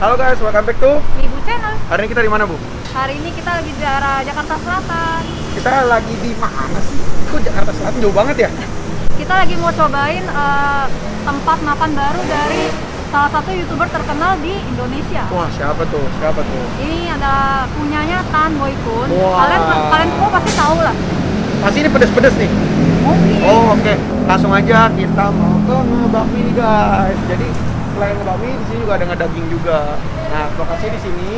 Halo guys, welcome back to Ibu Channel. Hari ini kita di mana, Bu? Hari ini kita lagi di daerah Jakarta Selatan. Kita lagi di mana sih? Kok Jakarta Selatan jauh banget ya? Kita lagi mau cobain tempat makan baru dari salah satu YouTuber terkenal di Indonesia. Wah, siapa tuh? Siapa tuh? Ini ada punyanya Tan Boy Kun. Wah. Kalian semua pasti tahu lah. Pasti ini pedes-pedes nih. Mungkin. Oh, oke. Langsung aja kita mau ke ngebakmi nih, guys. Jadi selain ngebakmi, di sini juga ada ngedaging juga. Nah, lokasinya di sini.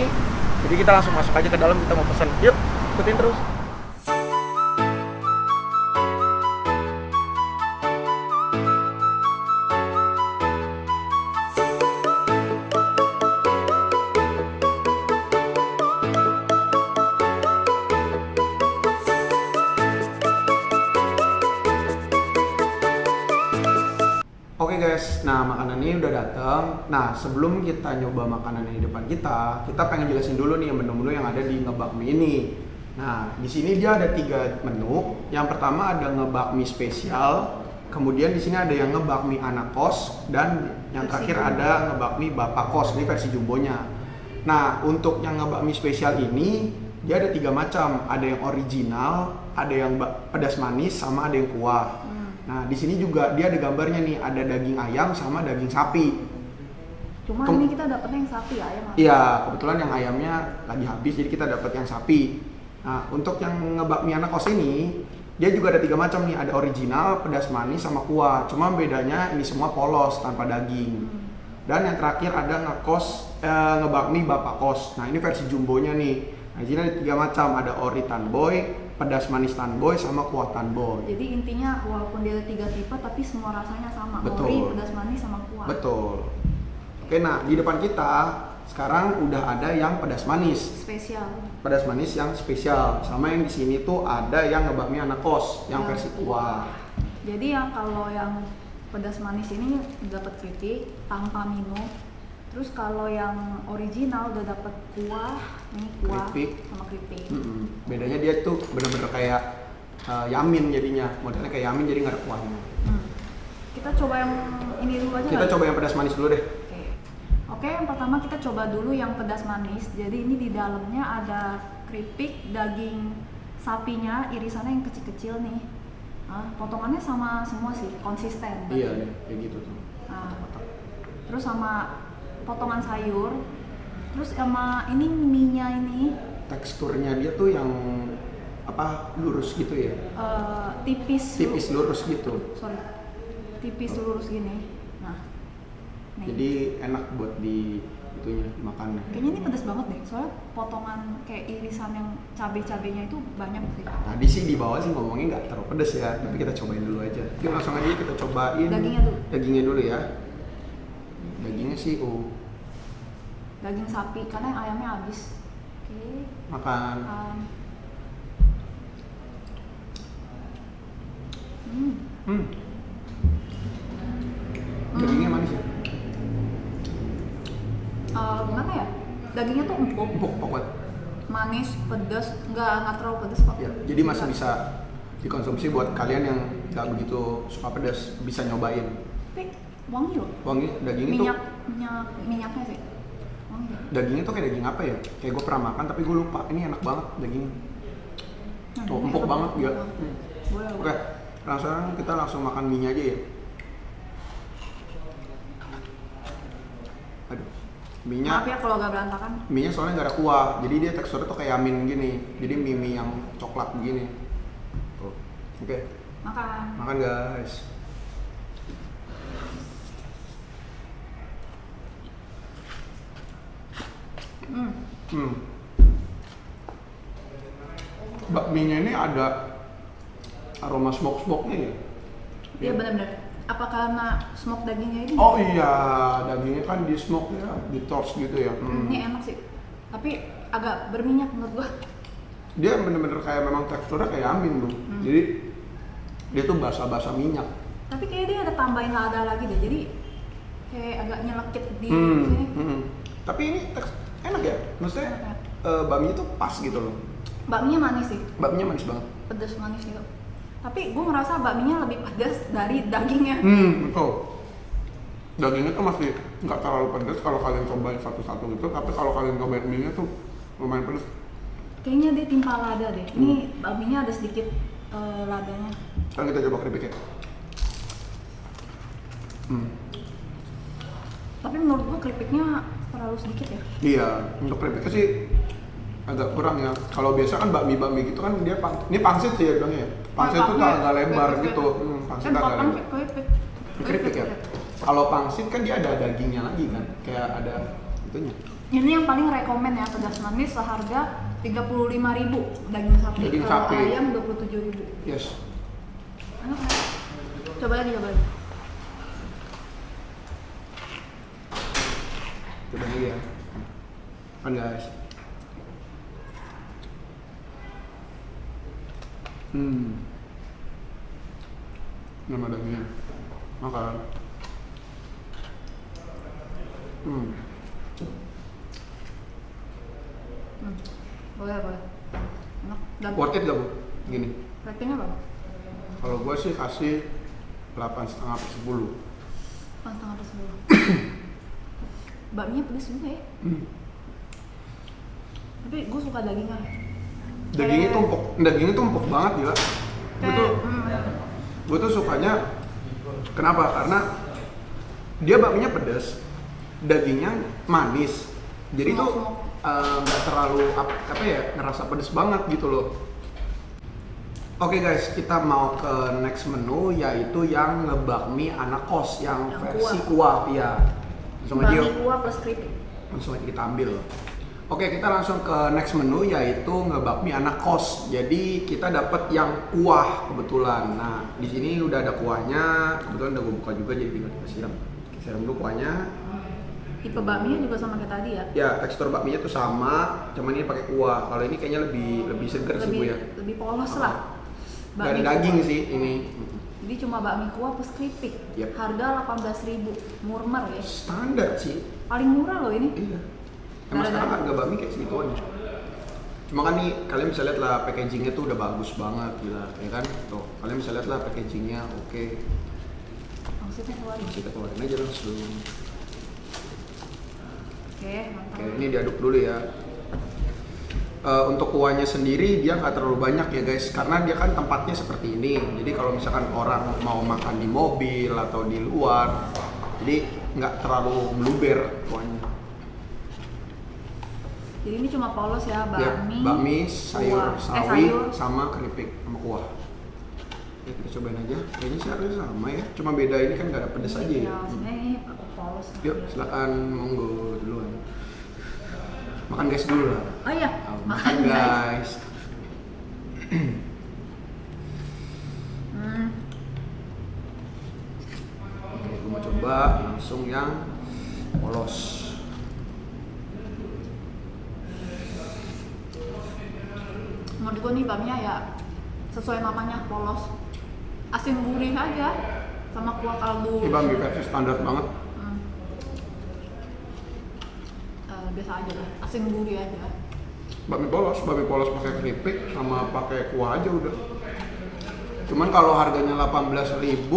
Jadi kita langsung masuk aja ke dalam, kita mau pesan. Yuk, ikutin terus. Oke guys, nah makanannya udah datang. Nah sebelum kita nyoba makanan yang di depan kita pengen jelasin dulu nih menu-menu yang ada di ngebakmi ini. Nah di sini dia ada 3 menu. Yang pertama ada ngebakmi spesial, kemudian di sini ada yang ngebakmi anak kos, dan yang terakhir ada ngebakmi bapak kos. Ini versi jumbonya. Nah untuk yang ngebakmi spesial ini dia ada 3 macam. Ada yang original, ada yang pedas manis, sama ada yang kuah. Nah, di sini juga dia ada gambarnya nih, ada daging ayam sama daging sapi. Cuma ini kita dapetnya yang sapi, ayam. Iya, kebetulan yang ayamnya lagi habis, jadi kita dapat yang sapi. Nah, untuk yang ngebakmi anak kos ini, dia juga ada 3 macam nih, ada original, pedas manis, sama kuah. Cuma bedanya ini semua polos, tanpa daging. Dan yang terakhir ada ngebakmi bapak kos. Nah, ini versi jumbonya nih. Nah, di sini ada 3 macam, ada ori tanboy, pedas manis tanboy, sama kuah tanboy. Jadi intinya walaupun dia ada 3 tipe, tapi semua rasanya sama. Betul. Ori, pedas manis, sama kuah. Betul. Oke, nah di depan kita sekarang udah ada yang pedas manis. Spesial. Pedas manis yang spesial. Sama yang di sini tuh ada yang ngebakmi anak kos, yang Yang versi kuah. Jadi kalau yang pedas manis ini dapat keripik tanpa mino. Terus kalau yang original udah dapat kuah, nih kuah Keripik. sama keripik. Bedanya dia tuh bener-bener kayak yamin jadinya. Modelnya kayak yamin jadi nggak ada kuahnya. Kita coba yang ini dulu aja. Kita kali? coba yang pedas manis dulu deh. Oke, yang pertama kita coba dulu yang pedas manis. Jadi ini di dalamnya ada keripik, daging sapinya, irisannya yang kecil-kecil nih. Nah, potongannya sama semua sih, konsisten. Iya deh, kayak gitu tuh. Nah, terus sama potongan sayur, terus sama ini mie-nya ini Teksturnya dia tuh yang apa, lurus gitu ya? tipis. Tipis lurus gitu. Sorry, tipis lurus gini. Nah, nih. Jadi enak buat di itunya dimakan. Kayaknya ini pedas banget deh, soalnya potongan kayak irisan yang cabai-cabainya itu banyak sih. Tadi sih di bawah sih ngomongnya nggak terlalu pedas ya, tapi kita cobain dulu aja. Yuk langsung aja kita cobain Dagingnya dulu. ya. Dagingnya sih Daging sapi, karena yang ayamnya habis. Oke. makan. Dagingnya manis ya? Gimana ya? Dagingnya tuh empuk, Empuk banget. manis, pedas, nggak terlalu pedas kok. Ya, jadi masih bisa dikonsumsi buat kalian yang nggak begitu suka pedas, bisa nyobain. Tapi wangi loh. Wangi dagingnya tuh. Minyaknya sih. Wangi. Dagingnya tuh kayak daging apa ya? Kayak gue pernah makan tapi gue lupa. Ini enak banget dagingnya. Nah, Oh, ini empuk enak banget ya. Boleh. Oke, kita langsung makan mie-nya aja ya. Aduh, mie-nya. Maaf ya kalau agak berantakan. Mie-nya soalnya nggak ada kuah, jadi dia teksturnya tuh kayak amin gini. Jadi mie yang coklat begini. Tuh. Oke, Makan. makan guys. Bakminya ini ada aroma smoke-smoke-nya ya? Iya benar-benar. Apa karena smoke dagingnya ini? Oh iya, dagingnya kan di smoke ya, di toast gitu ya. Ini enak sih. Tapi agak berminyak menurut gua. Dia bener-bener kayak memang teksturnya kayak amin bro. Jadi dia tuh basah-basah minyak. Tapi kayak dia ada tambahin lada lagi deh. Jadi kayak agak nyelekit di sini. Tapi ini enak ya, maksudnya bakminya tuh pas gitu loh. Bakminya manis sih, Bakminya manis banget. pedas manis gitu. Tapi gue ngerasa bakminya lebih pedas dari dagingnya. Betul. Dagingnya tuh masih nggak terlalu pedas kalau kalian cobain satu-satu gitu, tapi kalau kalian cobain mie-nya tuh lumayan pedas. Kayaknya dia timpa lada deh. Ini bakminya ada sedikit ladanya. Sekarang kita coba keripik ya. Tapi menurut gua keripiknya terlalu sedikit ya. Iya, untuk keripiknya sih agak kurang ya. Kalau biasa kan bakmi gitu kan dia ini pangsit sih ya bilangnya. Pangsit tuh agak lebar gitu. Pangsit agak lebar. Keripik. Keripik ya. Kalau pangsit kan dia ada dagingnya lagi kan, kayak ada itunya. Ini yang paling rekomen ya, pedas manis seharga 35.000 daging sapi. Daging Kalau sapi. ayam 27.000. Yes. Enak kan? Coba lagi. Coba lagi ya. Kan guys. Nama dagingnya. Makan. Boleh. Enak. Dan Worth it gak bu? Gini. ratingnya berapa? Kalau gue sih kasih 8,5/10. 4,5/10. Bakminya pedes juga ya. Tapi gue suka dagingnya. Dagingnya tuh empuk banget gila. Gue tuh sukanya kenapa? Karena dia bakminya pedas, dagingnya manis. Jadi tuh nggak terlalu apa ya, ngerasa pedes banget gitu loh. Oke guys, kita mau ke next menu yaitu yang ngebakmi anak kos yang versi kuah. Iya. Langsung aja yuk. Bakmi kuah plus keripik. Langsung aja kita ambil. Oke, kita langsung ke next menu yaitu ngebakmi anak kos. Jadi kita dapat yang kuah kebetulan. Nah, di sini udah ada kuahnya. Kebetulan udah gue buka juga jadi tinggal kita siram. Siram dulu kuahnya. Tipe bakminya juga sama kayak tadi ya. Ya, tekstur bakminya tuh sama, cuman ini pakai kuah. Kalau ini kayaknya lebih seger sih Bu ya. Lebih polos lah. Gak ada daging sih ini. Jadi cuma bakmi kuah plus keripik. Yep. Harga 18.000. Murmer ya. Standar sih. Paling murah loh ini. Iya. Emang sekarang harga bakmi kayak segituan. Cuma kan nih kalian bisa lihat lah packagingnya tuh udah bagus banget gila, ya kan? Tuh, kalian bisa lihat lah packagingnya oke. Maksudnya keluarin. Kita keluarin aja langsung. Oke, mantap. Oke, ini diaduk dulu ya. Untuk kuahnya sendiri dia nggak terlalu banyak ya guys, karena dia kan tempatnya seperti ini. Jadi kalau misalkan orang mau makan di mobil atau di luar, jadi nggak terlalu meluber kuahnya. Jadi ini cuma polos ya, bakmi, Bakmi, sayur kuah. sawi, Sayur. sama keripik sama kuah. Ya, kita cobain aja. Kayaknya sih harusnya sama ya. Cuma beda ini kan nggak ada pedas aja ya. Ya, sebenarnya ini polos. Yuk, silakan monggo duluan. Makan guys dulu lah. Oh iya, Makan guys. Oke, gue mau coba langsung yang polos. Menurut gue nih bakminya ya sesuai namanya, polos. Asin gurih aja sama kuah kaldu. Ini bakmi versi standar banget. Biasa aja lah, asin gurih aja. Bakmi polos pakai keripik sama pakai kuah aja udah. Cuman kalau harganya 18.000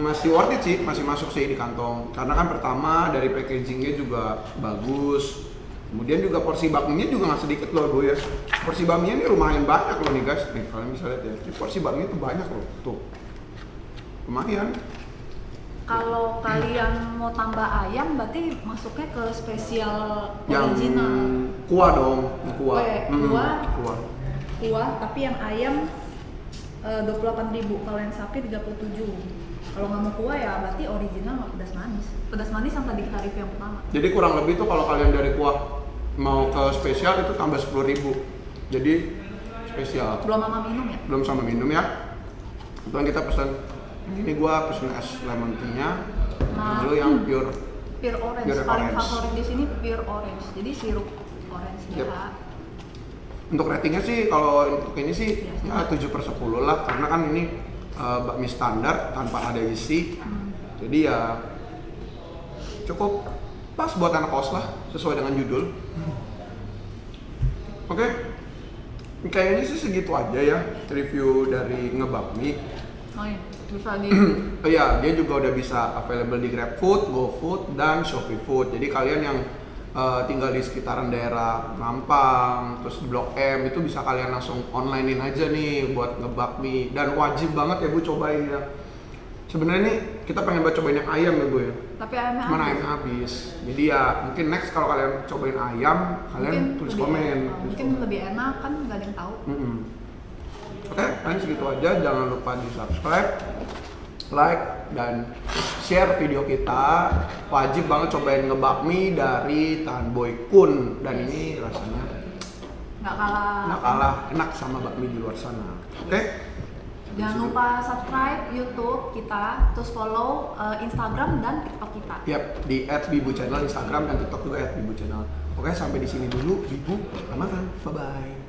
masih worth it sih, masih masuk sih di kantong. Karena kan pertama dari packagingnya juga bagus. Kemudian juga porsi bakminya juga nggak sedikit loh Bu ya. Porsi bakminya ini lumayan banyak loh nih guys. Nih kalian bisa lihat ya. Ini porsi bakminya tuh banyak loh. Tuh. Lumayan. Kalau kalian mau tambah ayam berarti masuknya ke spesial Yang original. kuah dong, kuah. Kuah, tapi yang ayam 28.000, kalau yang sapi 37. Kalau nggak mau kuah ya berarti original sama pedas manis. Pedas manis yang tadi kita review yang pertama. Jadi kurang lebih tuh kalau kalian dari kuah mau ke spesial itu tambah 10.000. Jadi spesial. Belum sama minum ya? Belum sama minum ya. Kebetulan kita pesan ini gua pesen es lemon tea-nya. Lalu yang pure orange. Pure Paling orange. favorit di sini pure orange. Jadi sirup orange Yep. ya. Untuk ratingnya sih kalau untuk ini sih ya 7/10 lah, karena kan ini bakmi standar tanpa ada isi. Jadi ya cukup pas buat anak kos lah, sesuai dengan judul. Oke. Kayaknya sih segitu aja ya review dari ngebakmi. Oh iya. Bisa di Oh iya, dia juga udah bisa available di GrabFood, GoFood, dan ShopeeFood. Jadi kalian yang tinggal di sekitaran daerah Mampang, terus Blok M itu bisa kalian langsung onlinein aja nih buat ngebakmi. Dan wajib banget ya Bu cobain ya. Sebenarnya nih kita pengen buat cobain yang ayam ya Bu ya. tapi ayamnya Cuman habis. ayamnya habis. Jadi ya mungkin next kalau kalian cobain ayam, kalian tulis lebih komen. enak. Tulis Mungkin komen. lebih enak kan nggak ada yang tahu. Oke, paling segitu aja. Jangan lupa di subscribe, like, dan share video kita. Wajib banget cobain ngebakmi dari Tan Boy Kun. Dan ini rasanya Nggak kalah. nggak kalah enak sama bakmi di luar sana. Oke? Jangan lupa subscribe YouTube kita, terus follow Instagram dan TikTok kita. Yap, di @bibu channel Instagram dan TikTok juga @bibu channel. Oke, sampai di sini dulu. Bibu, makan. Bye bye.